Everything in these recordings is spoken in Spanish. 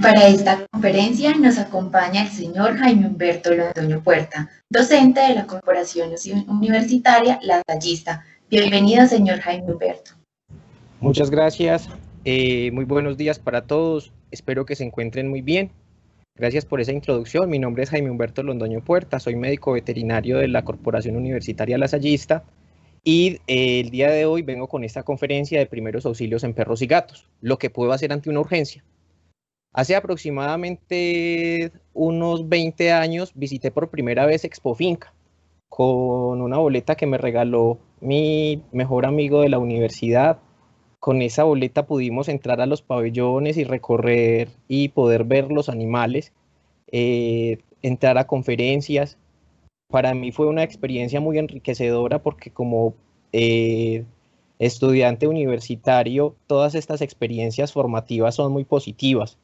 Para esta conferencia nos acompaña el señor Jaime Humberto Londoño Puerta, docente de la Corporación Universitaria Lasallista. Bienvenido, señor Jaime Humberto. Muchas gracias. Muy buenos días para todos. Espero que se encuentren muy bien. Gracias por esa introducción. Mi nombre es Jaime Humberto Londoño Puerta. Soy médico veterinario de la Corporación Universitaria Lasallista y el día de hoy vengo con esta conferencia de primeros auxilios en perros y gatos, lo que puedo hacer ante una urgencia. Hace aproximadamente unos 20 años visité por primera vez Expofinca con una boleta que me regaló mi mejor amigo de la universidad. Con esa boleta pudimos entrar a los pabellones y recorrer y poder ver los animales, entrar a conferencias. Para mí fue una experiencia muy enriquecedora porque como estudiante universitario, todas estas experiencias formativas son muy positivas.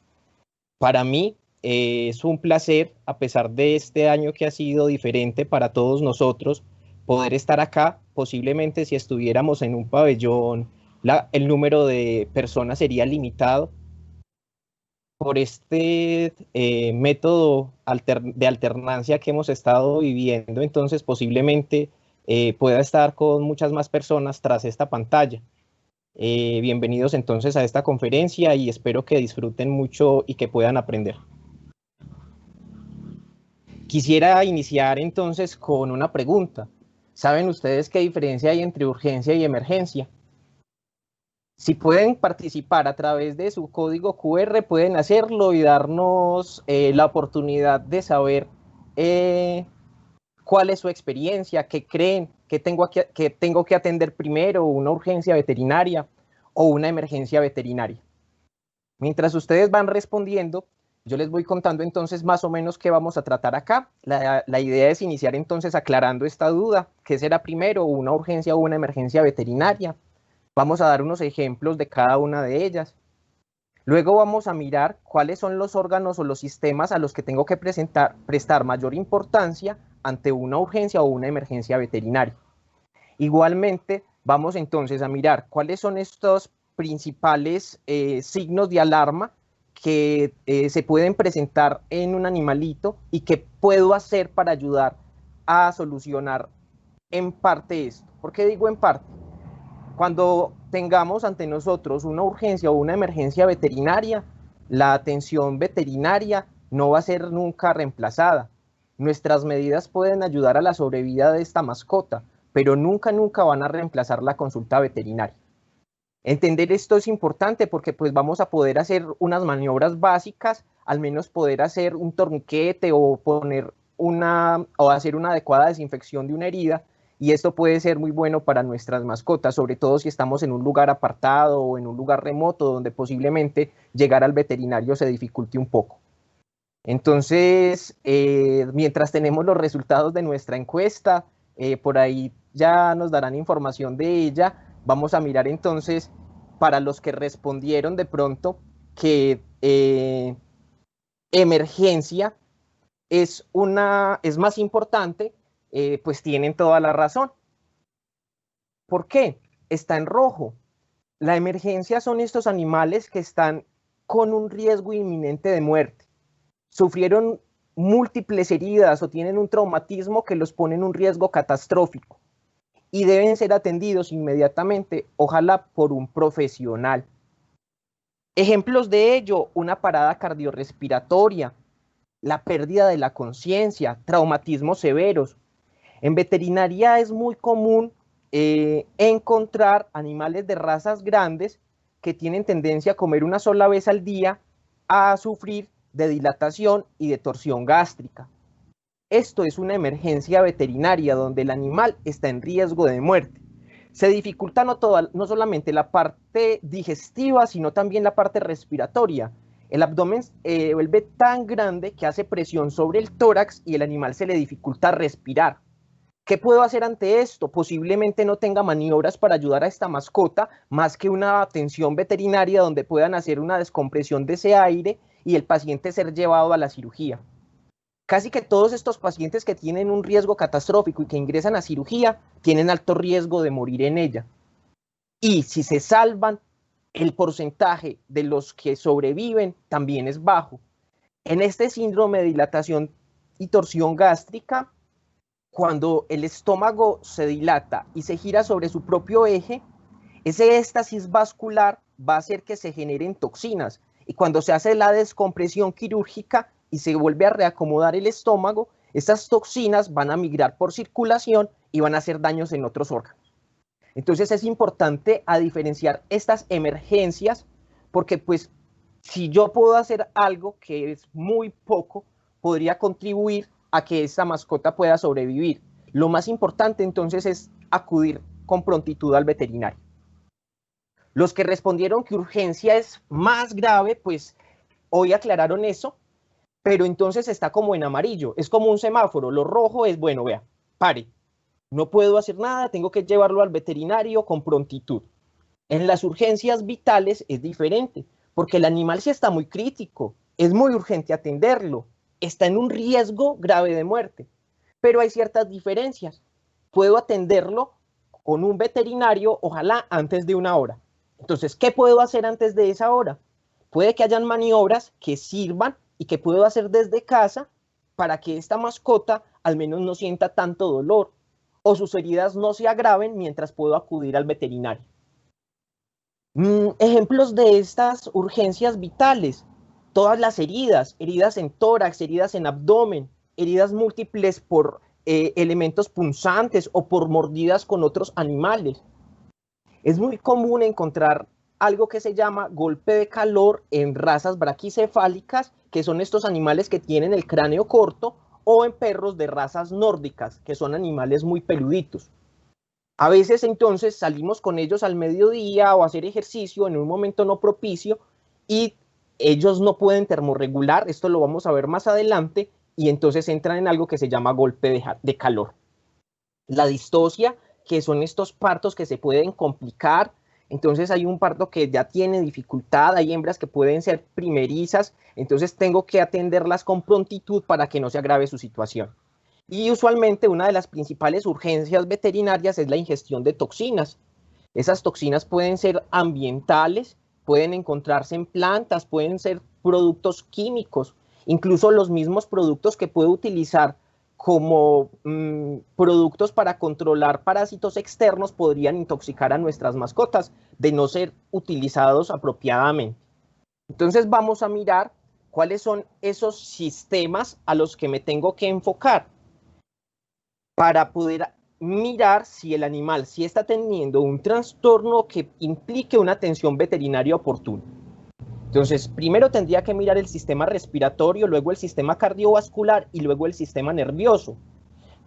Para mí es un placer, a pesar de este año que ha sido diferente para todos nosotros, poder estar acá. Posiblemente si estuviéramos en un pabellón, el número de personas sería limitado. Por este método de alternancia que hemos estado viviendo, entonces posiblemente pueda estar con muchas más personas tras esta pantalla. Bienvenidos entonces a esta conferencia y espero que disfruten mucho y que puedan aprender. Quisiera iniciar entonces con una pregunta. ¿Saben ustedes qué diferencia hay entre urgencia y emergencia? Si pueden participar a través de su código QR, pueden hacerlo y darnos la oportunidad de saber cuál es su experiencia, qué creen, qué tengo que atender primero, una urgencia veterinaria o una emergencia veterinaria. Mientras ustedes van respondiendo, yo les voy contando entonces más o menos qué vamos a tratar acá. La idea es iniciar entonces aclarando esta duda, qué será primero, una urgencia o una emergencia veterinaria. Vamos a dar unos ejemplos de cada una de ellas. Luego vamos a mirar cuáles son los órganos o los sistemas a los que tengo que prestar mayor importancia ante una urgencia o una emergencia veterinaria. Igualmente, vamos entonces a mirar cuáles son estos principales signos de alarma que se pueden presentar en un animalito y qué puedo hacer para ayudar a solucionar en parte esto. ¿Por qué digo en parte? Cuando tengamos ante nosotros una urgencia o una emergencia veterinaria, la atención veterinaria no va a ser nunca reemplazada. Nuestras medidas pueden ayudar a la sobrevida de esta mascota, pero nunca van a reemplazar la consulta veterinaria. Entender esto es importante porque pues vamos a poder hacer unas maniobras básicas, al menos poder hacer un torniquete o hacer una adecuada desinfección de una herida, y esto puede ser muy bueno para nuestras mascotas, sobre todo si estamos en un lugar apartado o en un lugar remoto donde posiblemente llegar al veterinario se dificulte un poco. Entonces, mientras tenemos los resultados de nuestra encuesta, por ahí ya nos darán información de ella. Vamos a mirar entonces para los que respondieron de pronto que emergencia es más importante, pues tienen toda la razón. ¿Por qué? Está en rojo. La emergencia son estos animales que están con un riesgo inminente de muerte. Sufrieron múltiples heridas o tienen un traumatismo que los pone en un riesgo catastrófico y deben ser atendidos inmediatamente, ojalá por un profesional. Ejemplos de ello: una parada cardiorrespiratoria, la pérdida de la conciencia, traumatismos severos. En veterinaria es muy común encontrar animales de razas grandes que tienen tendencia a comer una sola vez al día, a sufrir de dilatación y de torsión gástrica. Esto es una emergencia veterinaria donde el animal está en riesgo de muerte. Se dificulta no solamente la parte digestiva, sino también la parte respiratoria. El abdomen vuelve tan grande que hace presión sobre el tórax y el animal se le dificulta respirar. ¿Qué puedo hacer ante esto? Posiblemente no tenga maniobras para ayudar a esta mascota, más que una atención veterinaria donde puedan hacer una descompresión de ese aire y el paciente ser llevado a la cirugía. Casi que todos estos pacientes que tienen un riesgo catastrófico y que ingresan a cirugía tienen alto riesgo de morir en ella. Y si se salvan, el porcentaje de los que sobreviven también es bajo. En este síndrome de dilatación y torsión gástrica, cuando el estómago se dilata y se gira sobre su propio eje, ese éxtasis vascular va a hacer que se generen toxinas. Y cuando se hace la descompresión quirúrgica y se vuelve a reacomodar el estómago, estas toxinas van a migrar por circulación y van a hacer daños en otros órganos. Entonces es importante a diferenciar estas emergencias, porque pues si yo puedo hacer algo que es muy poco, podría contribuir a que esta mascota pueda sobrevivir. Lo más importante entonces es acudir con prontitud al veterinario. Los que respondieron que urgencia es más grave, pues hoy aclararon eso, pero entonces está como en amarillo, es como un semáforo. Lo rojo es, bueno, vea, pare, no puedo hacer nada, tengo que llevarlo al veterinario con prontitud. En las urgencias vitales es diferente, porque el animal sí está muy crítico, es muy urgente atenderlo, está en un riesgo grave de muerte, pero hay ciertas diferencias. Puedo atenderlo con un veterinario, ojalá antes de una hora. Entonces, ¿qué puedo hacer antes de esa hora? Puede que hayan maniobras que sirvan y que puedo hacer desde casa para que esta mascota al menos no sienta tanto dolor o sus heridas no se agraven mientras puedo acudir al veterinario. Ejemplos de estas urgencias vitales: todas las heridas, heridas en tórax, heridas en abdomen, heridas múltiples por elementos punzantes o por mordidas con otros animales. Es muy común encontrar algo que se llama golpe de calor en razas braquicefálicas, que son estos animales que tienen el cráneo corto, o en perros de razas nórdicas, que son animales muy peluditos. A veces entonces salimos con ellos al mediodía o a hacer ejercicio en un momento no propicio y ellos no pueden termorregular, esto lo vamos a ver más adelante, y entonces entran en algo que se llama golpe de calor. La distocia, que son estos partos que se pueden complicar. Entonces hay un parto que ya tiene dificultad, hay hembras que pueden ser primerizas, entonces tengo que atenderlas con prontitud para que no se agrave su situación. Y usualmente una de las principales urgencias veterinarias es la ingestión de toxinas. Esas toxinas pueden ser ambientales, pueden encontrarse en plantas, pueden ser productos químicos, incluso los mismos productos que puedo utilizar como productos para controlar parásitos externos podrían intoxicar a nuestras mascotas de no ser utilizados apropiadamente. Entonces vamos a mirar cuáles son esos sistemas a los que me tengo que enfocar para poder mirar si el animal sí está teniendo un trastorno que implique una atención veterinaria oportuna. Entonces, primero tendría que mirar el sistema respiratorio, luego el sistema cardiovascular y luego el sistema nervioso.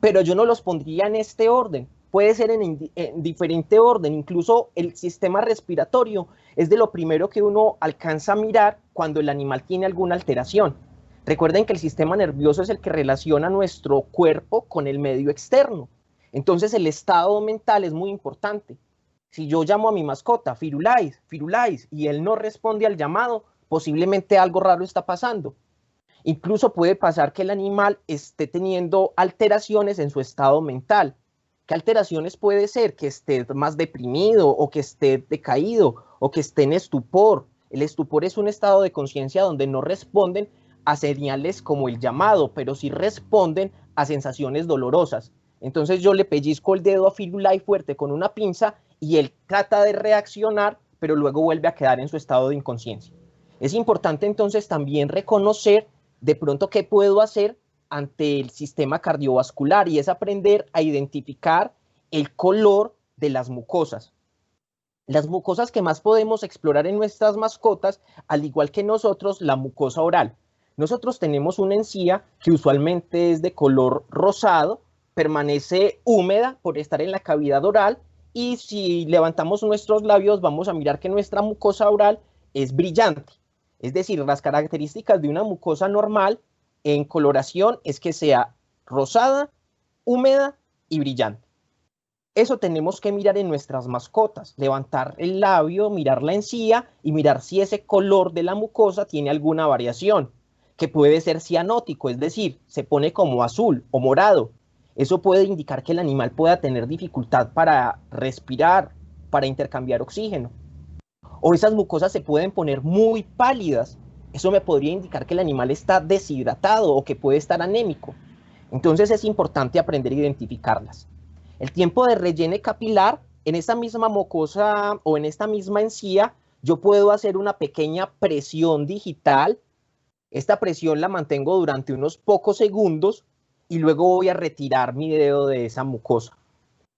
Pero yo no los pondría en este orden, puede ser en diferente orden. Incluso el sistema respiratorio es de lo primero que uno alcanza a mirar cuando el animal tiene alguna alteración. Recuerden que el sistema nervioso es el que relaciona nuestro cuerpo con el medio externo. Entonces el estado mental es muy importante. Si yo llamo a mi mascota, Firulais, Firulais, y él no responde al llamado, posiblemente algo raro está pasando. Incluso puede pasar que el animal esté teniendo alteraciones en su estado mental. ¿Qué alteraciones puede ser? Que esté más deprimido, o que esté decaído, o que esté en estupor. El estupor es un estado de conciencia donde no responden a señales como el llamado, pero sí responden a sensaciones dolorosas. Entonces yo le pellizco el dedo a Firulais fuerte con una pinza y él trata de reaccionar, pero luego vuelve a quedar en su estado de inconsciencia. Es importante entonces también reconocer de pronto qué puedo hacer ante el sistema cardiovascular, y es aprender a identificar el color de las mucosas. Las mucosas que más podemos explorar en nuestras mascotas, al igual que nosotros, la mucosa oral. Nosotros tenemos una encía que usualmente es de color rosado, permanece húmeda por estar en la cavidad oral, y si levantamos nuestros labios vamos a mirar que nuestra mucosa oral es brillante. Es decir, las características de una mucosa normal en coloración es que sea rosada, húmeda y brillante. Eso tenemos que mirar en nuestras mascotas, levantar el labio, mirar la encía y mirar si ese color de la mucosa tiene alguna variación, que puede ser cianótico, es decir, se pone como azul o morado. Eso puede indicar que el animal pueda tener dificultad para respirar, para intercambiar oxígeno. O esas mucosas se pueden poner muy pálidas. Eso me podría indicar que el animal está deshidratado o que puede estar anémico. Entonces es importante aprender a identificarlas. El tiempo de relleno capilar, en esta misma mucosa o en esta misma encía, yo puedo hacer una pequeña presión digital. Esta presión la mantengo durante unos pocos segundos y luego voy a retirar mi dedo de esa mucosa.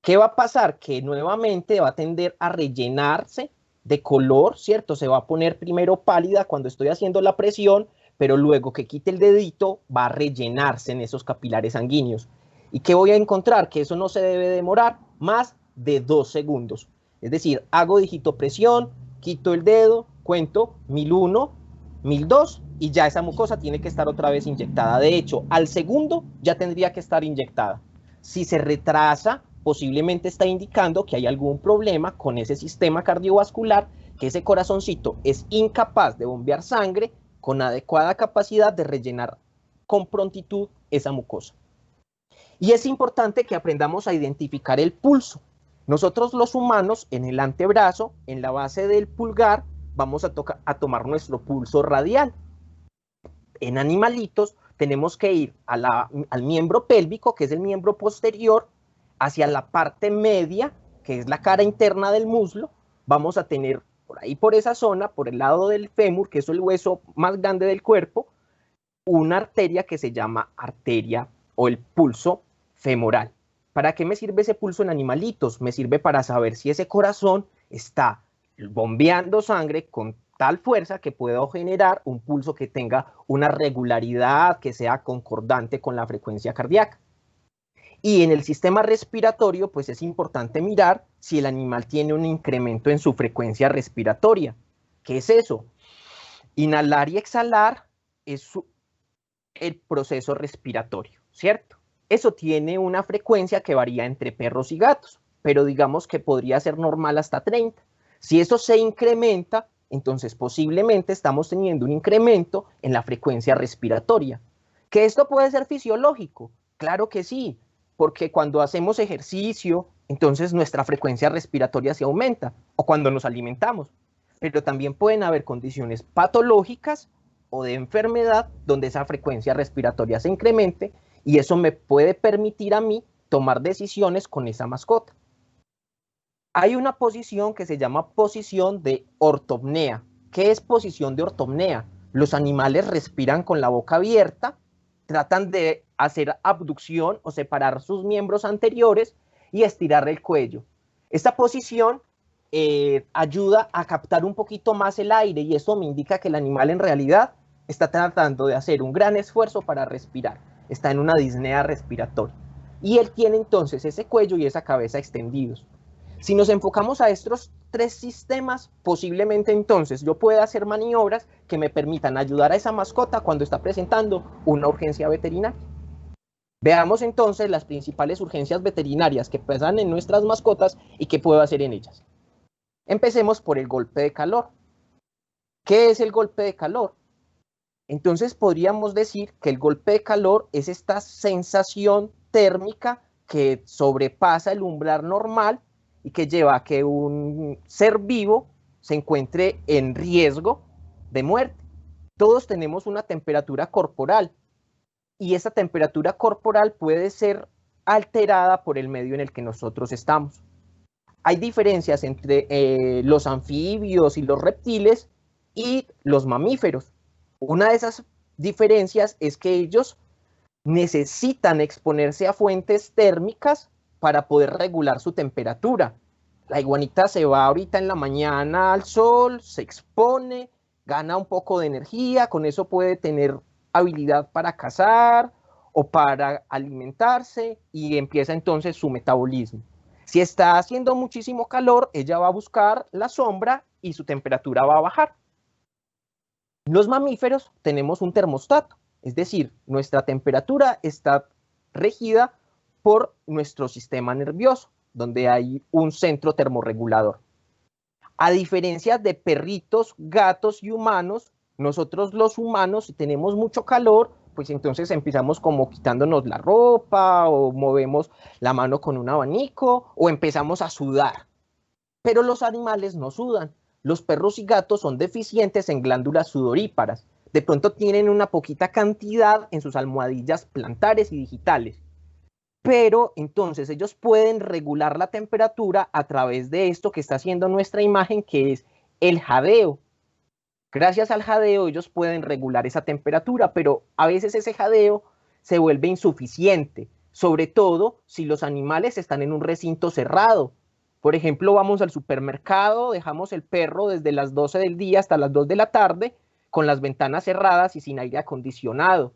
¿Qué va a pasar? Que nuevamente va a tender a rellenarse de color, ¿cierto? Se va a poner primero pálida cuando estoy haciendo la presión, pero luego que quite el dedito va a rellenarse en esos capilares sanguíneos. ¿Y qué voy a encontrar? Que eso no se debe demorar más de 2 segundos. Es decir, hago digitopresión, quito el dedo, cuento 1001, 1002 y ya esa mucosa tiene que estar otra vez inyectada. De hecho, al segundo ya tendría que estar inyectada. Si se retrasa, posiblemente está indicando que hay algún problema con ese sistema cardiovascular, que ese corazoncito es incapaz de bombear sangre con adecuada capacidad de rellenar con prontitud esa mucosa. Y es importante que aprendamos a identificar el pulso. Nosotros los humanos, en el antebrazo, en la base del pulgar, vamos a tomar nuestro pulso radial. En animalitos tenemos que ir al miembro pélvico, que es el miembro posterior, hacia la parte media, que es la cara interna del muslo. Vamos a tener por ahí, por esa zona, por el lado del fémur, que es el hueso más grande del cuerpo, una arteria que se llama arteria o el pulso femoral. ¿Para qué me sirve ese pulso en animalitos? Me sirve para saber si ese corazón está bombeando sangre con tal fuerza que pueda generar un pulso que tenga una regularidad, que sea concordante con la frecuencia cardíaca. Y en el sistema respiratorio, pues es importante mirar si el animal tiene un incremento en su frecuencia respiratoria. ¿Qué es eso? Inhalar y exhalar es el proceso respiratorio, ¿cierto? Eso tiene una frecuencia que varía entre perros y gatos, pero digamos que podría ser normal hasta 30. Si eso se incrementa, entonces posiblemente estamos teniendo un incremento en la frecuencia respiratoria. ¿Que esto puede ser fisiológico? Claro que sí, porque cuando hacemos ejercicio, entonces nuestra frecuencia respiratoria se aumenta, o cuando nos alimentamos. Pero también pueden haber condiciones patológicas o de enfermedad donde esa frecuencia respiratoria se incremente y eso me puede permitir a mí tomar decisiones con esa mascota. Hay una posición que se llama posición de ortopnea. ¿Qué es posición de ortopnea? Los animales respiran con la boca abierta, tratan de hacer abducción o separar sus miembros anteriores y estirar el cuello. Esta posición ayuda a captar un poquito más el aire y eso me indica que el animal en realidad está tratando de hacer un gran esfuerzo para respirar. Está en una disnea respiratoria. Y él tiene entonces ese cuello y esa cabeza extendidos. Si nos enfocamos a estos 3 sistemas, posiblemente entonces yo pueda hacer maniobras que me permitan ayudar a esa mascota cuando está presentando una urgencia veterinaria. Veamos entonces las principales urgencias veterinarias que pasan en nuestras mascotas y qué puedo hacer en ellas. Empecemos por el golpe de calor. ¿Qué es el golpe de calor? Entonces podríamos decir que el golpe de calor es esta sensación térmica que sobrepasa el umbral normal y que lleva a que un ser vivo se encuentre en riesgo de muerte. Todos tenemos una temperatura corporal y esa temperatura corporal puede ser alterada por el medio en el que nosotros estamos. Hay diferencias entre los anfibios y los reptiles y los mamíferos. Una de esas diferencias es que ellos necesitan exponerse a fuentes térmicas para poder regular su temperatura. La iguanita se va ahorita en la mañana al sol, se expone, gana un poco de energía, con eso puede tener habilidad para cazar o para alimentarse y empieza entonces su metabolismo. Si está haciendo muchísimo calor, ella va a buscar la sombra y su temperatura va a bajar. Los mamíferos tenemos un termostato, es decir, nuestra temperatura está regida por nuestro sistema nervioso, donde hay un centro termorregulador. A diferencia de perritos, gatos y humanos, nosotros los humanos, si tenemos mucho calor, pues entonces empezamos como quitándonos la ropa o movemos la mano con un abanico o empezamos a sudar. Pero los animales no sudan. los perros y gatos son deficientes en glándulas sudoríparas. De pronto tienen una poquita cantidad en sus almohadillas plantares y digitales. Pero entonces ellos pueden regular la temperatura a través de esto que está haciendo nuestra imagen, que es el jadeo. Gracias al jadeo ellos pueden regular esa temperatura, pero a veces ese jadeo se vuelve insuficiente, sobre todo si los animales están en un recinto cerrado. Por ejemplo, vamos al supermercado, dejamos el perro desde las 12 del día hasta las 2 de la tarde con las ventanas cerradas y sin aire acondicionado.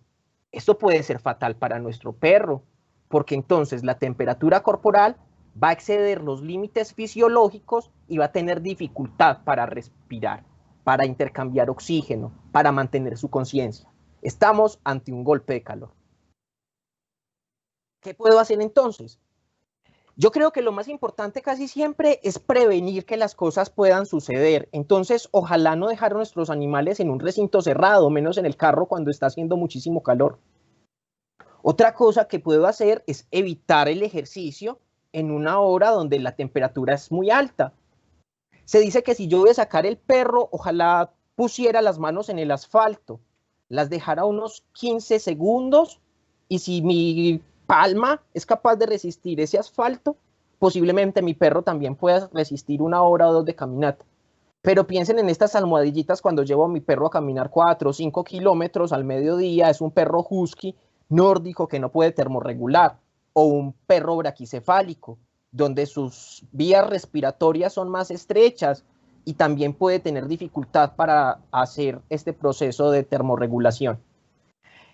Esto puede ser fatal para nuestro perro, porque entonces la temperatura corporal va a exceder los límites fisiológicos y va a tener dificultad para respirar, para intercambiar oxígeno, para mantener su conciencia. Estamos ante un golpe de calor. ¿Qué puedo hacer entonces? Yo creo que lo más importante casi siempre es prevenir que las cosas puedan suceder. Entonces, ojalá no dejar a nuestros animales en un recinto cerrado, menos en el carro cuando está haciendo muchísimo calor. Otra cosa que puedo hacer es evitar el ejercicio en una hora donde la temperatura es muy alta. Se dice que si yo voy a sacar el perro, ojalá pusiera las manos en el asfalto, las dejara unos 15 segundos y si mi palma es capaz de resistir ese asfalto, posiblemente mi perro también pueda resistir 1 hora o 2 de caminata. Pero piensen en estas almohadillitas cuando llevo a mi perro a caminar 4 o 5 kilómetros al mediodía, es un perro husky nórdico que no puede termorregular, o un perro braquicefálico, donde sus vías respiratorias son más estrechas y también puede tener dificultad para hacer este proceso de termorregulación.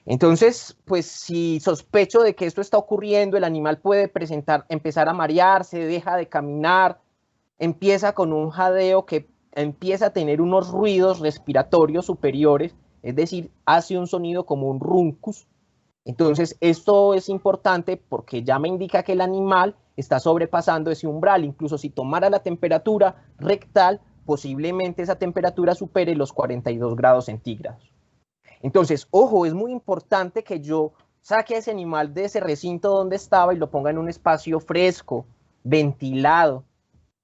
Entonces, pues si sospecho de que esto está ocurriendo, el animal puede empezar a marearse, deja de caminar, empieza con un jadeo que empieza a tener unos ruidos respiratorios superiores, es decir, hace un sonido como un runcus. Entonces, esto es importante porque ya me indica que el animal está sobrepasando ese umbral. Incluso si tomara la temperatura rectal, posiblemente esa temperatura supere los 42 grados centígrados. Entonces, ojo, es muy importante que yo saque a ese animal de ese recinto donde estaba y lo ponga en un espacio fresco, ventilado.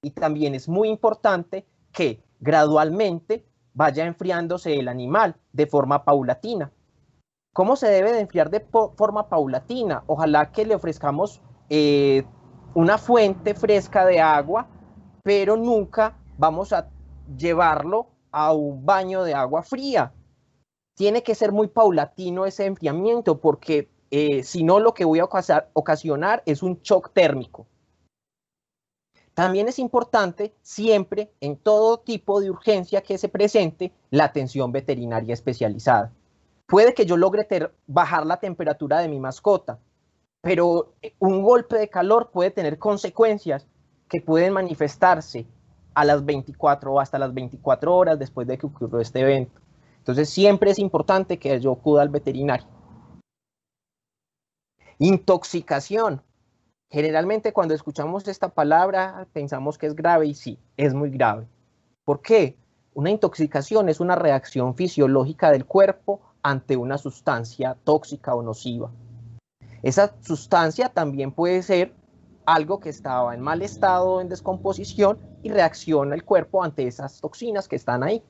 Y también es muy importante que gradualmente vaya enfriándose el animal de forma paulatina. ¿Cómo se debe de enfriar de forma paulatina? Ojalá que le ofrezcamos una fuente fresca de agua, pero nunca vamos a llevarlo a un baño de agua fría. Tiene que ser muy paulatino ese enfriamiento, porque si no, lo que voy a ocasionar es un shock térmico. También es importante siempre, en todo tipo de urgencia que se presente, la atención veterinaria especializada. Puede que yo logre bajar la temperatura de mi mascota, pero un golpe de calor puede tener consecuencias que pueden manifestarse a las 24 o hasta las 24 horas después de que ocurrió este evento. Entonces siempre es importante que yo acuda al veterinario. Intoxicación. Generalmente cuando escuchamos esta palabra pensamos que es grave y sí, es muy grave. ¿Por qué? Una intoxicación es una reacción fisiológica del cuerpo ante una sustancia tóxica o nociva. Esa sustancia también puede ser algo que estaba en mal estado, en descomposición, y reacciona el cuerpo ante esas toxinas que están ahí.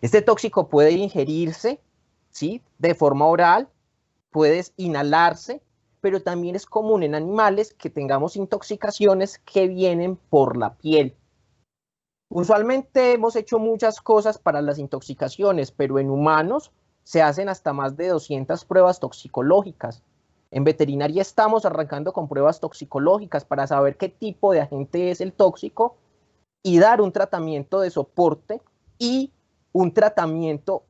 Este tóxico puede ingerirse, ¿sí?, de forma oral, puede inhalarse, pero también es común en animales que tengamos intoxicaciones que vienen por la piel. Usualmente hemos hecho muchas cosas para las intoxicaciones, pero en humanos se hacen hasta más de 200 pruebas toxicológicas. En veterinaria estamos arrancando con pruebas toxicológicas para saber qué tipo de agente es el tóxico y dar un tratamiento de soporte y un tratamiento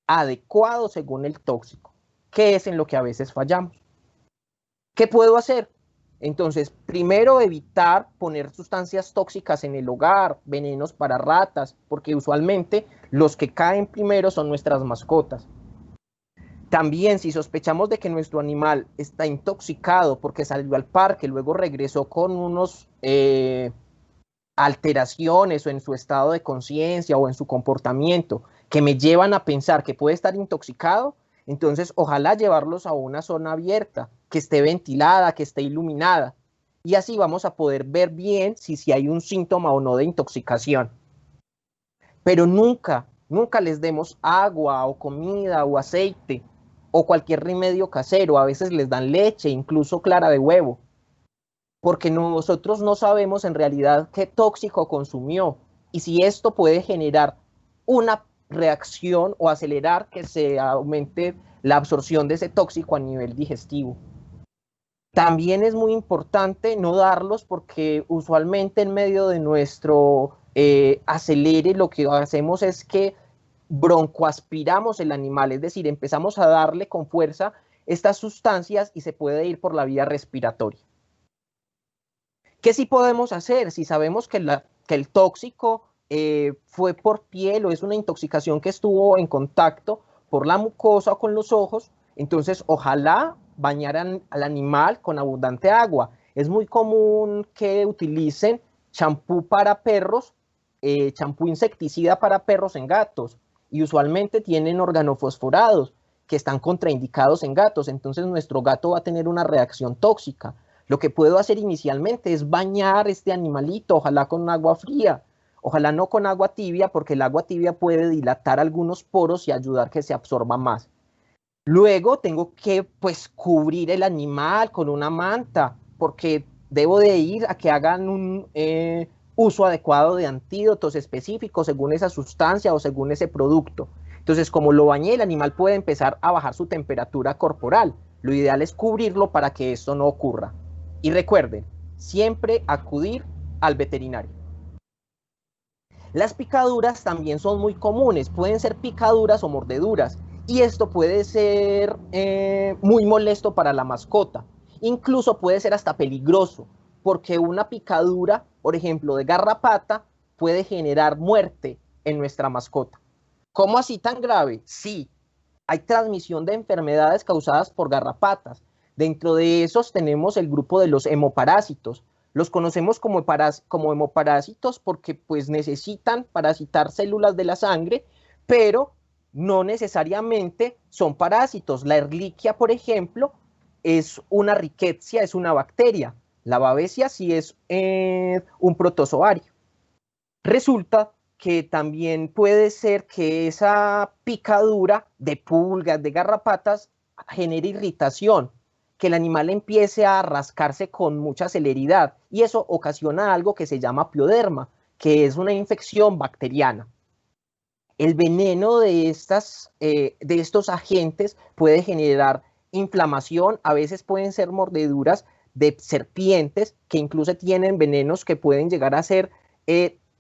adecuado según el tóxico, que es en lo que a veces fallamos. ¿Qué puedo hacer? Entonces, primero evitar poner sustancias tóxicas en el hogar, venenos para ratas, porque usualmente los que caen primero son nuestras mascotas. También, si sospechamos de que nuestro animal está intoxicado porque salió al parque, luego regresó con unos alteraciones o en su estado de conciencia o en su comportamiento que me llevan a pensar que puede estar intoxicado, entonces ojalá llevarlos a una zona abierta, que esté ventilada, que esté iluminada, y así vamos a poder ver bien si hay un síntoma o no de intoxicación. pero nunca, nunca les demos agua o comida o aceite o cualquier remedio casero. A veces les dan leche, incluso clara de huevo, porque nosotros no sabemos en realidad qué tóxico consumió y si esto puede generar una reacción o acelerar que se aumente la absorción de ese tóxico a nivel digestivo. También es muy importante no darlos porque usualmente en medio de nuestro acelere lo que hacemos es que broncoaspiramos el animal, es decir, empezamos a darle con fuerza estas sustancias y se puede ir por la vía respiratoria. ¿Qué sí podemos hacer? Si sabemos que el tóxico fue por piel o es una intoxicación que estuvo en contacto por la mucosa o con los ojos, entonces ojalá bañaran al animal con abundante agua. Es muy común que utilicen champú para perros, champú insecticida para perros en gatos, y usualmente tienen organofosforados que están contraindicados en gatos, entonces nuestro gato va a tener una reacción tóxica. Lo que puedo hacer inicialmente es bañar este animalito, ojalá con agua fría, ojalá no con agua tibia, porque el agua tibia puede dilatar algunos poros y ayudar que se absorba más. Luego tengo que pues cubrir el animal con una manta, porque debo de ir a que hagan un uso adecuado de antídotos específicos según esa sustancia o según ese producto. Entonces, como lo bañé, el animal puede empezar a bajar su temperatura corporal. Lo ideal es cubrirlo para que esto no ocurra. Y recuerden, siempre acudir al veterinario. Las picaduras también son muy comunes, pueden ser picaduras o mordeduras, y esto puede ser muy molesto para la mascota. Incluso puede ser hasta peligroso, porque una picadura, por ejemplo, de garrapata, puede generar muerte en nuestra mascota. ¿Cómo así tan grave? Sí, hay transmisión de enfermedades causadas por garrapatas. Dentro de esos tenemos el grupo de los hemoparásitos. Los conocemos como hemoparásitos porque pues necesitan parasitar células de la sangre, pero no necesariamente son parásitos. La Ehrlichia, por ejemplo, es una rickettsia, es una bacteria. La Babesia sí es un protozoario. Resulta que también puede ser que esa picadura de pulgas, de garrapatas, genere irritación, que el animal empiece a rascarse con mucha celeridad y eso ocasiona algo que se llama pioderma, que es una infección bacteriana. El veneno de estos agentes puede generar inflamación, a veces pueden ser mordeduras de serpientes que incluso tienen venenos que pueden llegar a ser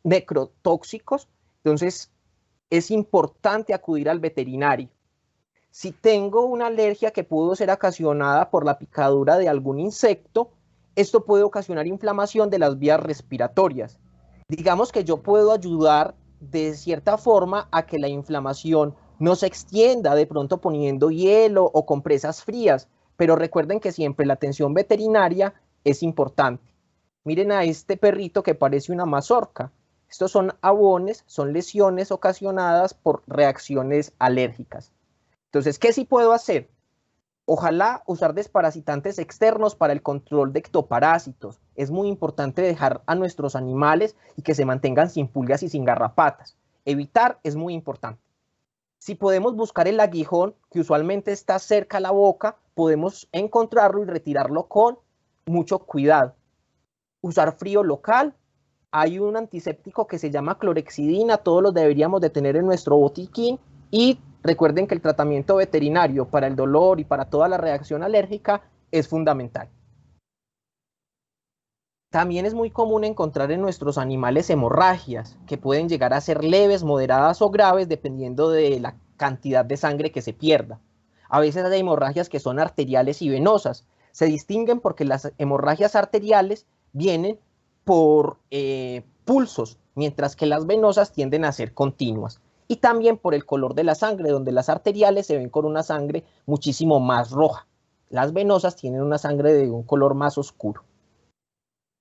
necrotóxicos, entonces es importante acudir al veterinario. Si tengo una alergia que pudo ser ocasionada por la picadura de algún insecto, esto puede ocasionar inflamación de las vías respiratorias. Digamos que yo puedo ayudar de cierta forma a que la inflamación no se extienda, de pronto poniendo hielo o compresas frías, pero recuerden que siempre la atención veterinaria es importante. Miren a este perrito que parece una mazorca. Estos son abones, son lesiones ocasionadas por reacciones alérgicas. Entonces, ¿qué sí puedo hacer? Ojalá usar desparasitantes externos para el control de ectoparásitos. Es muy importante dejar a nuestros animales y que se mantengan sin pulgas y sin garrapatas. Evitar es muy importante. Si podemos buscar el aguijón, que usualmente está cerca a la boca, podemos encontrarlo y retirarlo con mucho cuidado. Usar frío local. Hay un antiséptico que se llama clorexidina, todos los deberíamos de tener en nuestro botiquín, y recuerden que el tratamiento veterinario para el dolor y para toda la reacción alérgica es fundamental. También es muy común encontrar en nuestros animales hemorragias, que pueden llegar a ser leves, moderadas o graves dependiendo de la cantidad de sangre que se pierda. A veces hay hemorragias que son arteriales y venosas. Se distinguen porque las hemorragias arteriales vienen por pulsos, mientras que las venosas tienden a ser continuas. Y también por el color de la sangre, donde las arteriales se ven con una sangre muchísimo más roja. Las venosas tienen una sangre de un color más oscuro.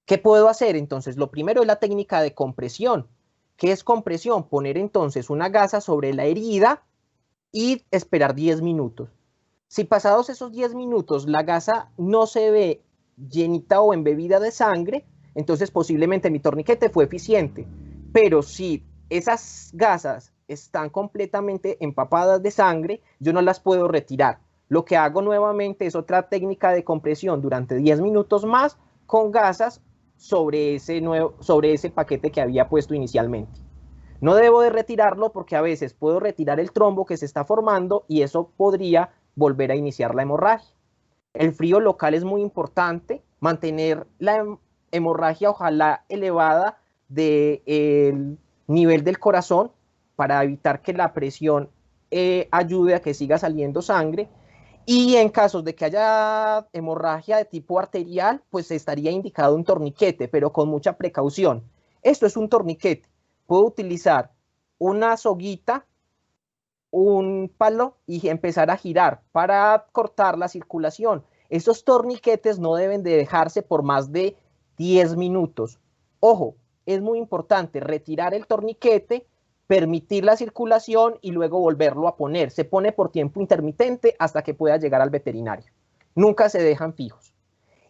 ¿Qué puedo hacer? Entonces, lo primero es la técnica de compresión. ¿Qué es compresión? Poner entonces una gasa sobre la herida y esperar 10 minutos. Si pasados esos 10 minutos la gasa no se ve llenita o embebida de sangre, entonces posiblemente mi torniquete fue eficiente. Pero si esas gasas están completamente empapadas de sangre, yo no las puedo retirar. Lo que hago nuevamente es otra técnica de compresión durante 10 minutos más con gasas sobre ese paquete que había puesto inicialmente. No debo de retirarlo porque a veces puedo retirar el trombo que se está formando y eso podría volver a iniciar la hemorragia. El frío local es muy importante, mantener la hemorragia ojalá elevada del nivel del corazón para evitar que la presión ayude a que siga saliendo sangre. Y en casos de que haya hemorragia de tipo arterial, pues estaría indicado un torniquete, pero con mucha precaución. Esto es un torniquete. Puedo utilizar una soguita, un palo y empezar a girar para cortar la circulación. Esos torniquetes no deben de dejarse por más de 10 minutos. Ojo, es muy importante retirar el torniquete, permitir la circulación y luego volverlo a poner. Se pone por tiempo intermitente hasta que pueda llegar al veterinario. Nunca se dejan fijos.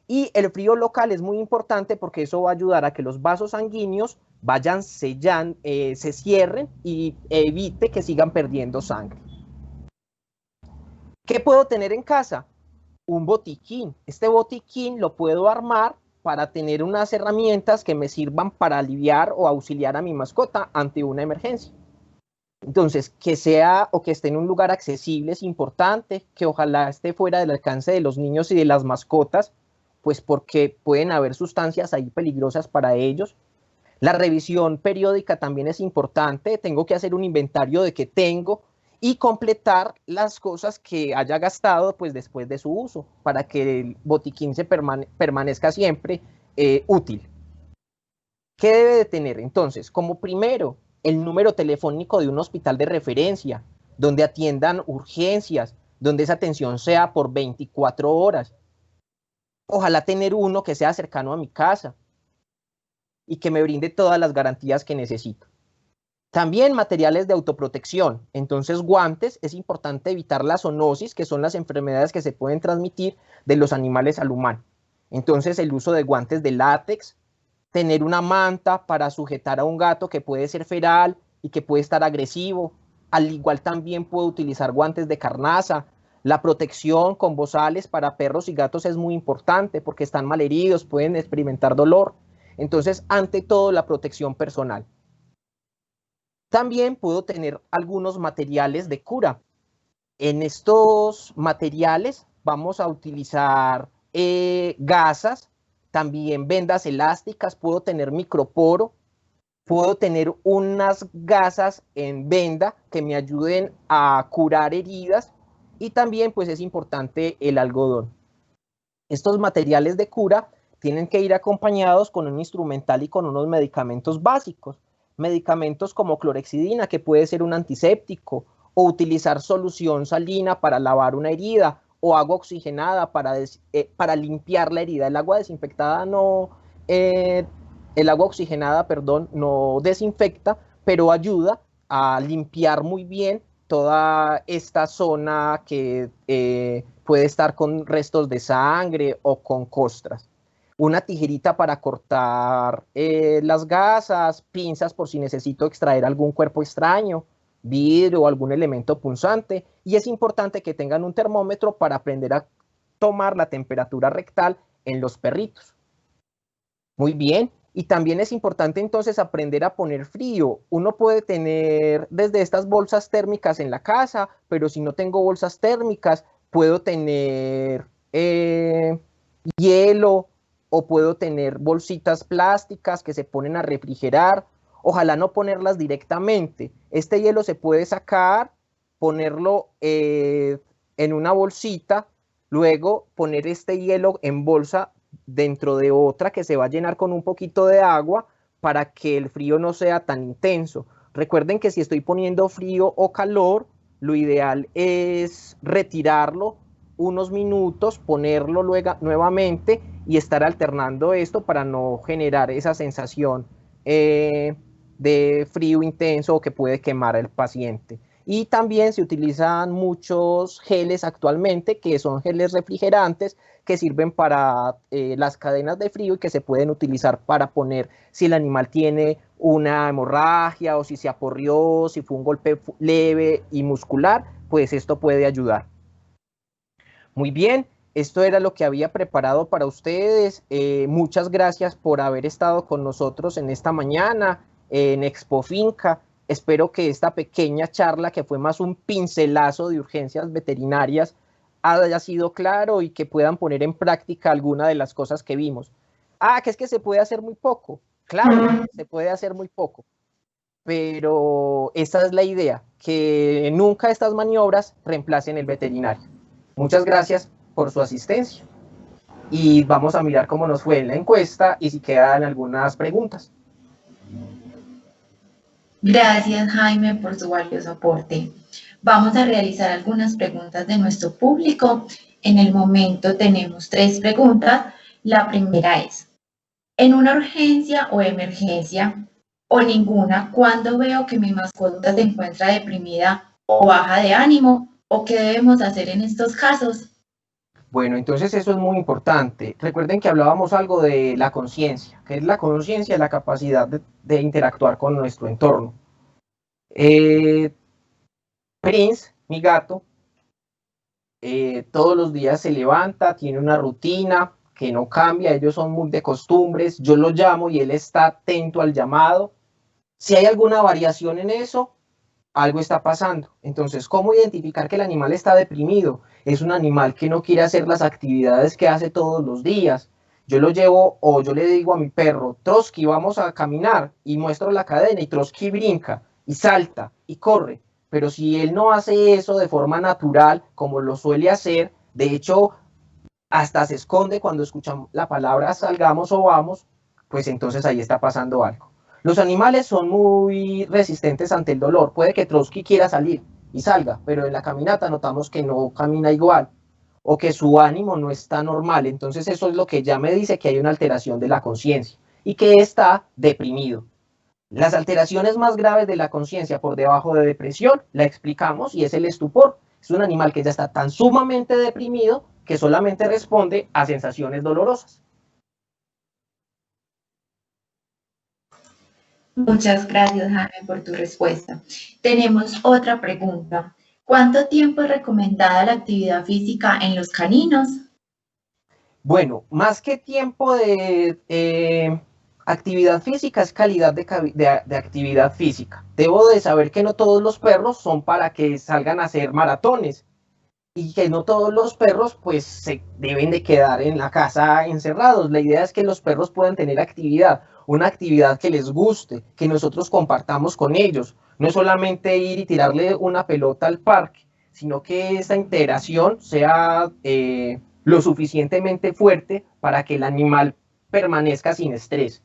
Y el frío local es muy importante porque eso va a ayudar a que los vasos sanguíneos se cierren y evite que sigan perdiendo sangre. ¿Qué puedo tener en casa? Un botiquín. Este botiquín lo puedo armar para tener unas herramientas que me sirvan para aliviar o auxiliar a mi mascota ante una emergencia. Entonces, que sea o que esté en un lugar accesible es importante, que ojalá esté fuera del alcance de los niños y de las mascotas, pues porque pueden haber sustancias ahí peligrosas para ellos. La revisión periódica también es importante, tengo que hacer un inventario de qué tengo y completar las cosas que haya gastado pues después de su uso, para que el botiquín permanezca siempre útil. ¿Qué debe de tener? Entonces, como primero, el número telefónico de un hospital de referencia, donde atiendan urgencias, donde esa atención sea por 24 horas. Ojalá tener uno que sea cercano a mi casa y que me brinde todas las garantías que necesito. También materiales de autoprotección. Entonces, guantes, es importante evitar la zoonosis, que son las enfermedades que se pueden transmitir de los animales al humano. Entonces, el uso de guantes de látex, tener una manta para sujetar a un gato que puede ser feral y que puede estar agresivo. Al igual también puedo utilizar guantes de carnaza. La protección con bozales para perros y gatos es muy importante porque están malheridos, pueden experimentar dolor. Entonces, ante todo, la protección personal. También puedo tener algunos materiales de cura. En estos materiales vamos a utilizar gasas, también vendas elásticas, puedo tener microporo, puedo tener unas gasas en venda que me ayuden a curar heridas y también pues es importante el algodón. Estos materiales de cura tienen que ir acompañados con un instrumental y con unos medicamentos básicos. Medicamentos como clorexidina, que puede ser un antiséptico, o utilizar solución salina para lavar una herida, o agua oxigenada para limpiar la herida. El agua desinfectada el agua oxigenada, perdón, no desinfecta, pero ayuda a limpiar muy bien toda esta zona que puede estar con restos de sangre o con costras. Una tijerita para cortar las gasas, pinzas por si necesito extraer algún cuerpo extraño, vidrio o algún elemento punzante. Y es importante que tengan un termómetro para aprender a tomar la temperatura rectal en los perritos. Muy bien. Y también es importante entonces aprender a poner frío. Uno puede tener desde estas bolsas térmicas en la casa, pero si no tengo bolsas térmicas, puedo tener hielo o puedo tener bolsitas plásticas que se ponen a refrigerar. Ojalá no ponerlas directamente. Este hielo se puede sacar, ponerlo en una bolsita, luego poner este hielo en bolsa dentro de otra que se va a llenar con un poquito de agua para que el frío no sea tan intenso. Recuerden que si estoy poniendo frío o calor, lo ideal es retirarlo unos minutos, ponerlo luego nuevamente y estar alternando esto para no generar esa sensación de frío intenso que puede quemar al paciente. Y también se utilizan muchos geles actualmente, que son geles refrigerantes, que sirven para las cadenas de frío y que se pueden utilizar para poner si el animal tiene una hemorragia o si se aporrió, si fue un golpe leve y muscular, pues esto puede ayudar. Muy bien, esto era lo que había preparado para ustedes. Muchas gracias por haber estado con nosotros en esta mañana en Expo Finca. Espero que esta pequeña charla, que fue más un pincelazo de urgencias veterinarias, haya sido claro y que puedan poner en práctica alguna de las cosas que vimos. Que es que se puede hacer muy poco. Claro, se puede hacer muy poco. Pero esa es la idea, que nunca estas maniobras reemplacen el veterinario. Muchas gracias por su asistencia y vamos a mirar cómo nos fue en la encuesta y si quedan algunas preguntas. Gracias, Jaime, por su valioso aporte. Vamos a realizar algunas preguntas de nuestro público. En el momento tenemos 3 preguntas. La primera es, en una urgencia o emergencia o ninguna, ¿cuándo veo que mi mascota se encuentra deprimida o baja de ánimo? ¿O qué debemos hacer en estos casos? Bueno, entonces eso es muy importante. Recuerden que hablábamos algo de la conciencia, que es la conciencia, la capacidad de interactuar con nuestro entorno. Prince, mi gato, todos los días se levanta, tiene una rutina que no cambia, ellos son muy de costumbres, yo lo llamo y él está atento al llamado. Si hay alguna variación en eso, algo está pasando. Entonces, ¿cómo identificar que el animal está deprimido? Es un animal que no quiere hacer las actividades que hace todos los días. Yo lo llevo o yo le digo a mi perro, Trotsky, vamos a caminar, y muestro la cadena y Trotsky brinca y salta y corre. Pero si él no hace eso de forma natural, como lo suele hacer, de hecho, hasta se esconde cuando escuchan la palabra salgamos o vamos, pues entonces ahí está pasando algo. Los animales son muy resistentes ante el dolor. Puede que Trotsky quiera salir y salga, pero en la caminata notamos que no camina igual o que su ánimo no está normal. Entonces eso es lo que ya me dice que hay una alteración de la conciencia y que está deprimido. Las alteraciones más graves de la conciencia por debajo de depresión la explicamos y es el estupor. Es un animal que ya está tan sumamente deprimido que solamente responde a sensaciones dolorosas. Muchas gracias, Jaime, por tu respuesta. Tenemos otra pregunta. ¿Cuánto tiempo es recomendada la actividad física en los caninos? Bueno, más que tiempo de actividad física es calidad de actividad física. Debo de saber que no todos los perros son para que salgan a hacer maratones y que no todos los perros pues se deben de quedar en la casa encerrados. La idea es que los perros puedan tener actividad, una actividad que les guste, que nosotros compartamos con ellos. No es solamente ir y tirarle una pelota al parque, sino que esta interacción sea lo suficientemente fuerte para que el animal permanezca sin estrés.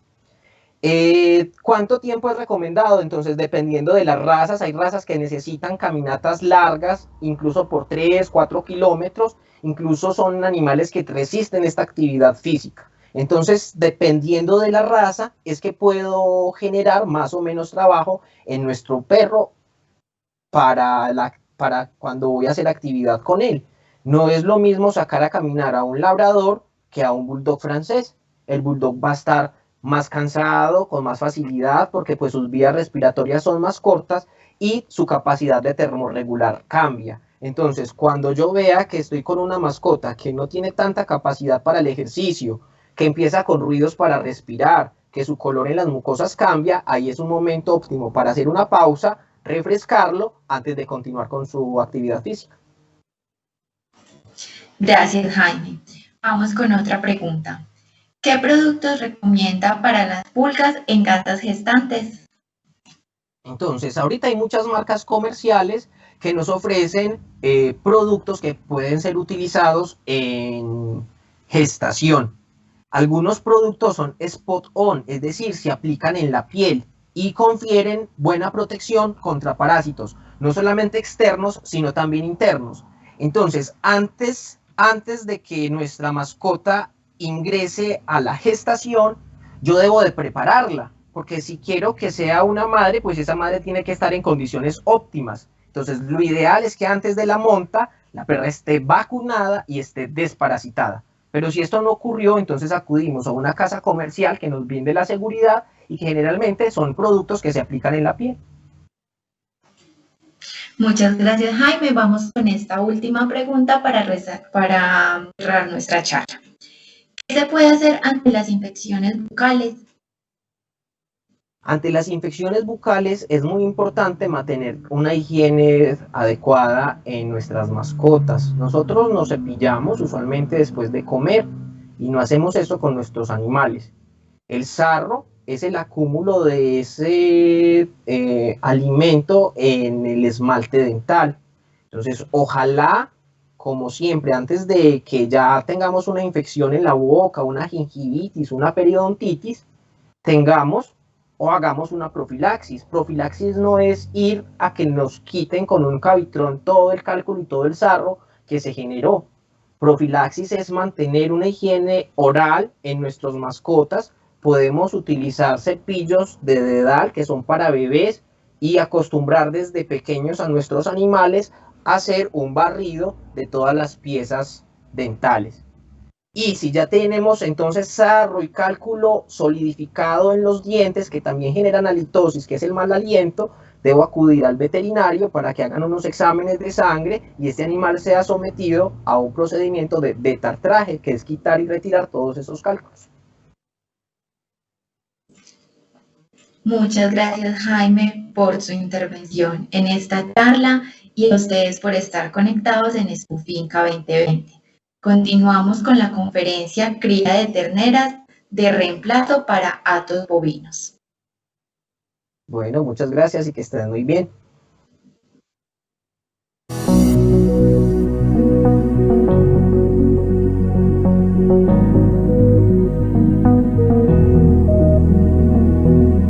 ¿Cuánto tiempo es recomendado? Entonces, dependiendo de las razas, hay razas que necesitan caminatas largas, incluso por 3, 4 kilómetros, incluso son animales que resisten esta actividad física. Entonces, dependiendo de la raza, es que puedo generar más o menos trabajo en nuestro perro para cuando voy a hacer actividad con él. No es lo mismo sacar a caminar a un labrador que a un bulldog francés. El bulldog va a estar más cansado, con más facilidad, porque pues sus vías respiratorias son más cortas y su capacidad de termorregular cambia. Entonces, cuando yo vea que estoy con una mascota que no tiene tanta capacidad para el ejercicio, que empieza con ruidos para respirar, que su color en las mucosas cambia, ahí es un momento óptimo para hacer una pausa, refrescarlo antes de continuar con su actividad física. Gracias, Jaime. Vamos con otra pregunta. ¿Qué productos recomienda para las pulgas en gatas gestantes? Entonces, ahorita hay muchas marcas comerciales que nos ofrecen productos que pueden ser utilizados en gestación. Algunos productos son spot on, es decir, se aplican en la piel y confieren buena protección contra parásitos, no solamente externos, sino también internos. Entonces, antes de que nuestra mascota ingrese a la gestación, yo debo de prepararla, porque si quiero que sea una madre, pues esa madre tiene que estar en condiciones óptimas. Entonces, lo ideal es que antes de la monta, la perra esté vacunada y esté desparasitada. Pero si esto no ocurrió, entonces acudimos a una casa comercial que nos brinde la seguridad y que generalmente son productos que se aplican en la piel. Muchas gracias, Jaime. Vamos con esta última pregunta para cerrar nuestra charla. ¿Qué se puede hacer ante las infecciones bucales? Ante las infecciones bucales es muy importante mantener una higiene adecuada en nuestras mascotas. Nosotros nos cepillamos usualmente después de comer y no hacemos eso con nuestros animales. El sarro es el acúmulo de ese alimento en el esmalte dental. Entonces, ojalá, como siempre, antes de que ya tengamos una infección en la boca, una gingivitis, una periodontitis, tengamos o hagamos una profilaxis. Profilaxis no es ir a que nos quiten con un cavitrón todo el cálculo y todo el sarro que se generó. Profilaxis es mantener una higiene oral en nuestras mascotas. Podemos utilizar cepillos de dedal que son para bebés y acostumbrar desde pequeños a nuestros animales a hacer un barrido de todas las piezas dentales. Y si ya tenemos entonces sarro y cálculo solidificado en los dientes, que también generan halitosis, que es el mal aliento, debo acudir al veterinario para que hagan unos exámenes de sangre y este animal sea sometido a un procedimiento de detartraje, que es quitar y retirar todos esos cálculos. Muchas gracias, Jaime, por su intervención en esta charla y a ustedes por estar conectados en Finca 2020. Continuamos con la conferencia Cría de terneras de reemplazo para hatos bovinos. Bueno, muchas gracias y que estén muy bien.